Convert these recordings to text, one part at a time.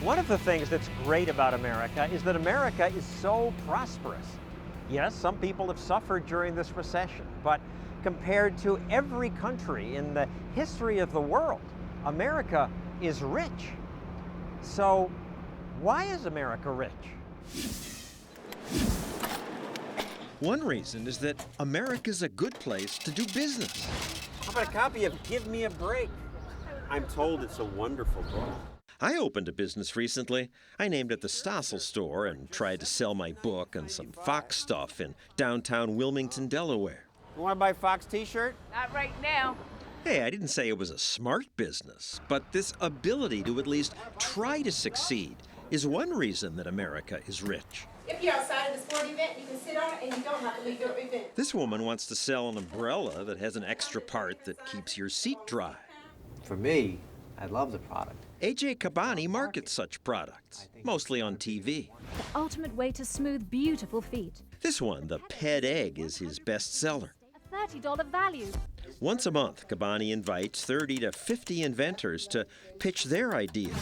One of the things that's great about America is that America is so prosperous. Yes, some people have suffered during this recession, but compared to every country in the history of the world, America is rich. So, why is America rich? One reason is that America's a good place to do business. How about a copy of Give Me a Break? I'm told it's a wonderful book. I opened a business recently. I named it the Stossel store and tried to sell my book and some Fox stuff in downtown Wilmington, Delaware. You want to buy a Fox t-shirt? Not right now. Hey, I didn't say it was a smart business, but this ability to at least try to succeed is one reason that America is rich. If you're outside of the sporting event, you can sit on it and you don't have to leave your event. This woman wants to sell an umbrella that has an extra part that keeps your seat dry. For me, I love the product. A.J. Cabani markets such products, mostly on TV. The ultimate way to smooth beautiful feet. This one, the Pet Egg, is his best seller. A $30 value. Once a month, Cabani invites 30 to 50 inventors to pitch their ideas.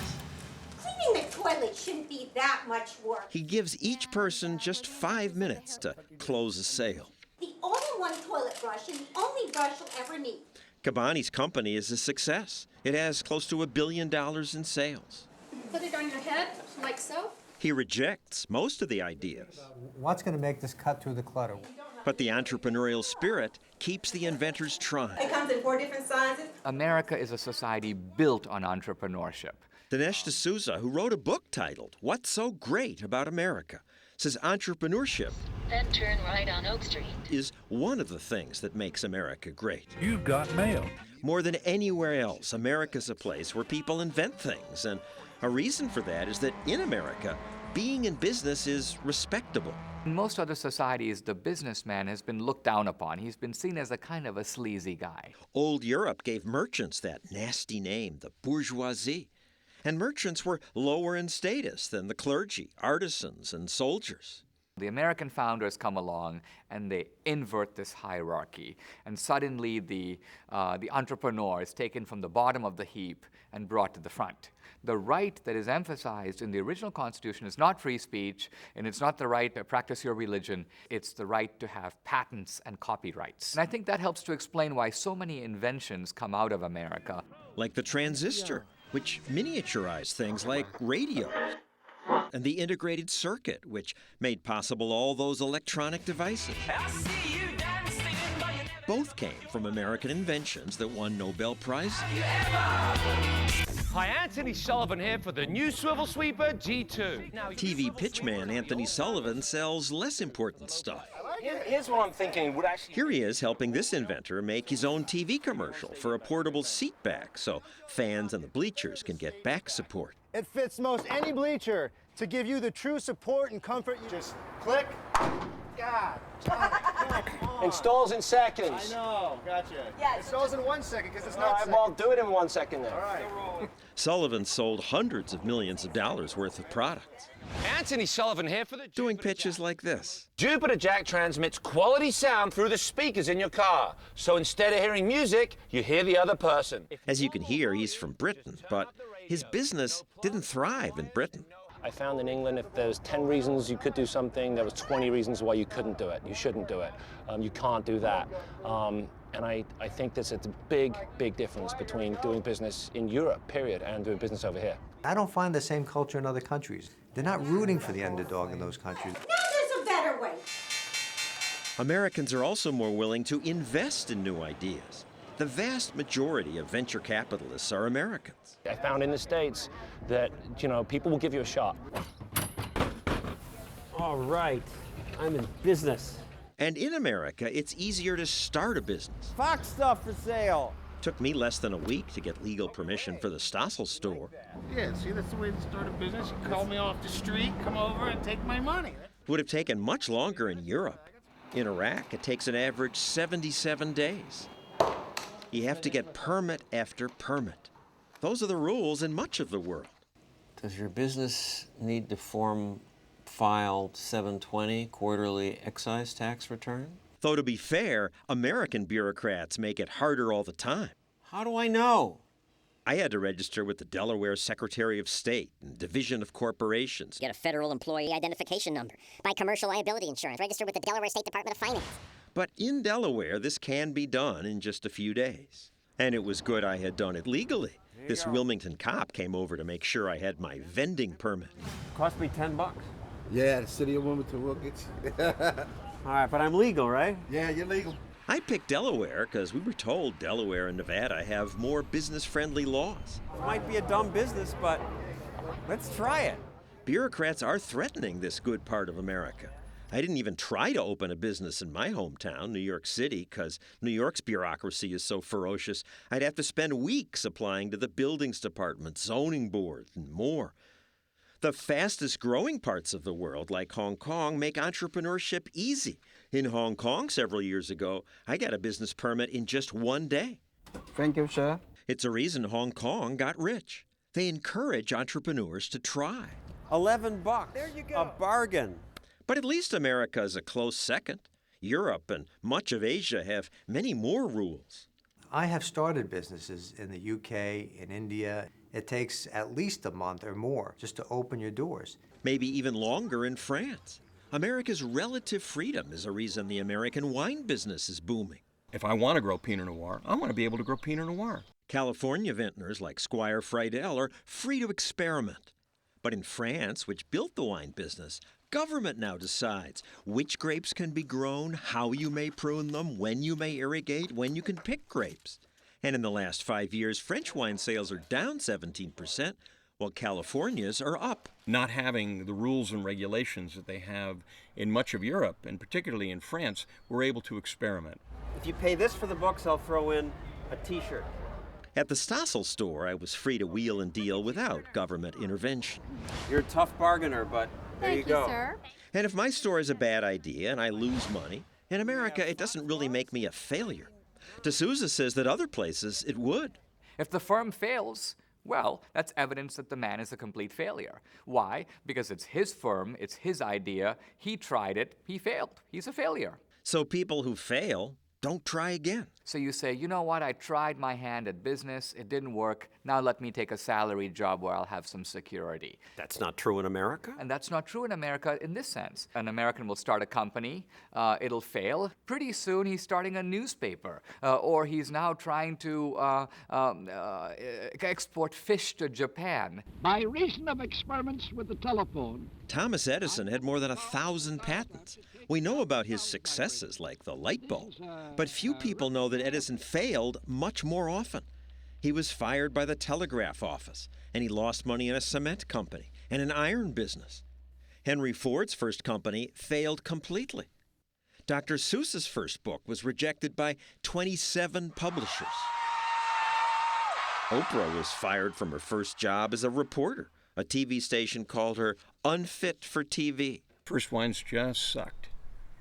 Cleaning the toilet shouldn't be that much work. He gives each person just 5 minutes to close a sale. The only one toilet brush and the only brush you'll ever need. Cabani's company is a success. It has close to $1 billion in sales. Put it on your head, like so. He rejects most of the ideas. What's going to make this cut through the clutter? But the entrepreneurial spirit keeps the inventors trying. It comes in 4 different sizes. America is a society built on entrepreneurship. Dinesh D'Souza, who wrote a book titled What's So Great About America, says entrepreneurship then turn right on Oak Street is one of the things that makes America great. You've got mail. More than anywhere else, America's a place where people invent things, and a reason for that is that in America, being in business is respectable. In most other societies, the businessman has been looked down upon. He's been seen as a kind of a sleazy guy. Old Europe gave merchants that nasty name, the bourgeoisie. And merchants were lower in status than the clergy, artisans, and soldiers. The American founders come along and they invert this hierarchy. And suddenly the entrepreneur is taken from the bottom of the heap and brought to the front. The right that is emphasized in the original Constitution is not free speech, and it's not the right to practice your religion. It's the right to have patents and copyrights. And I think that helps to explain why so many inventions come out of America. Like the transistor, which miniaturized things like radios, and the integrated circuit, which made possible all those electronic devices. Both came from American inventions that won Nobel Prizes. Hi, Anthony Sullivan here for the new swivel sweeper G2. TV pitchman Anthony Sullivan sells less important stuff. Here's what I'm thinking would actually... Here he is helping this inventor make his own TV commercial for a portable seat back so fans in the bleachers can get back support. It fits most any bleacher to give you the true support and comfort. You just click. God. Installs in seconds. I know. Gotcha. Yeah, Installs in 1 second because it's All not right, well, do it in 1 second then. All right. Sullivan sold hundreds of millions of dollars worth of products, Anthony Sullivan here for the doing pitches like this. Jupiter Jack transmits quality sound through the speakers in your car. So instead of hearing music, you hear the other person. As you can hear, he's from Britain, but his business didn't thrive in Britain. I found in England if there was 10 reasons you could do something, there was 20 reasons why you couldn't do it. You shouldn't do it. You can't do that. And I think there's a big, big difference between doing business in Europe, period, and doing business over here. I don't find the same culture in other countries. They're not rooting for the underdog in those countries. Now there's a better way. Americans are also more willing to invest in new ideas. The vast majority of venture capitalists are Americans. I found in the States that, people will give you a shot. All right, I'm in business. And in America, it's easier to start a business. Fox stuff for sale. Took me less than a week to get legal permission for the Stossel store. Yeah, see, that's the way to start a business. You call me off the street, come over and take my money. It would have taken much longer in Europe. In Iraq, it takes an average 77 days. You have to get permit after permit. Those are the rules in much of the world. Does your business need to file 720 quarterly excise tax return? Though to be fair, American bureaucrats make it harder all the time. How do I know? I had to register with the Delaware Secretary of State and Division of Corporations. Get a federal employee identification number. Buy commercial liability insurance. Register with the Delaware State Department of Finance. But in Delaware, this can be done in just a few days. And it was good I had done it legally. This Wilmington cop came over to make sure I had my vending permit. Cost me $10. Yeah, the city of Wilmington will get you. All right, but I'm legal, right? Yeah, you're legal. I picked Delaware because we were told Delaware and Nevada have more business-friendly laws. It might be a dumb business, but let's try it. Bureaucrats are threatening this good part of America. I didn't even try to open a business in my hometown, New York City, because New York's bureaucracy is so ferocious, I'd have to spend weeks applying to the buildings department, zoning board, and more. The fastest growing parts of the world, like Hong Kong, make entrepreneurship easy. In Hong Kong several years ago, I got a business permit in just one day. Thank you, sir. It's a reason Hong Kong got rich. They encourage entrepreneurs to try. $11. There you go. A bargain. But at least America is a close second. Europe and much of Asia have many more rules. I have started businesses in the UK, in India. It takes at least a month or more just to open your doors. Maybe even longer in France. America's relative freedom is a reason the American wine business is booming. If I want to grow Pinot Noir, I want to be able to grow Pinot Noir. California vintners like Squire Friedel are free to experiment. But in France, which built the wine business, government now decides which grapes can be grown, how you may prune them, when you may irrigate, when you can pick grapes. And in the last 5 years, French wine sales are down 17%, while California's are up. Not having the rules and regulations that they have in much of Europe, and particularly in France, we're able to experiment. If you pay this for the books, I'll throw in a T-shirt. At the Stossel store, I was free to wheel and deal without government intervention. You're a tough bargainer, but there you go. Sir. And if my store is a bad idea and I lose money, in America it doesn't really make me a failure. D'Souza says that other places it would. If the firm fails, well, that's evidence that the man is a complete failure. Why? Because it's his firm, it's his idea, he tried it, he failed. He's a failure. So people who fail don't try again. So you say, you know what, I tried my hand at business, it didn't work, now let me take a salary job where I'll have some security. That's not true in America. And that's not true in America in this sense. An American will start a company, it'll fail. Pretty soon he's starting a newspaper, or he's now trying to export fish to Japan. By reason of experiments with the telephone. Thomas Edison had more than 1,000 patents. We know about his successes, like the light bulb, but few people know that Edison failed much more often. He was fired by the telegraph office, and he lost money in a cement company and an iron business. Henry Ford's first company failed completely. Dr. Seuss's first book was rejected by 27 publishers. Oprah was fired from her first job as a reporter. A TV station called her unfit for TV. First wines just sucked.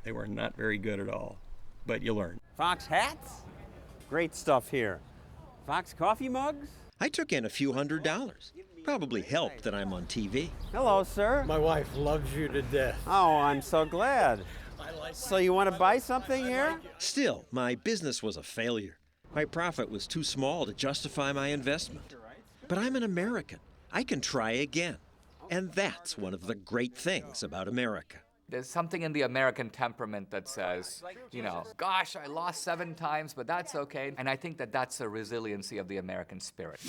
They were not very good at all, but you learn. Fox hats? Great stuff here. Fox coffee mugs? I took in a few $100. Probably helped that I'm on TV. Hello, sir. My wife loves you to death. Oh, I'm so glad. So you want to buy something here? Still, my business was a failure. My profit was too small to justify my investment. But I'm an American. I can try again. And that's one of the great things about America. There's something in the American temperament that says, you know, gosh, I lost 7 times, but that's okay. And I think that that's the resiliency of the American spirit.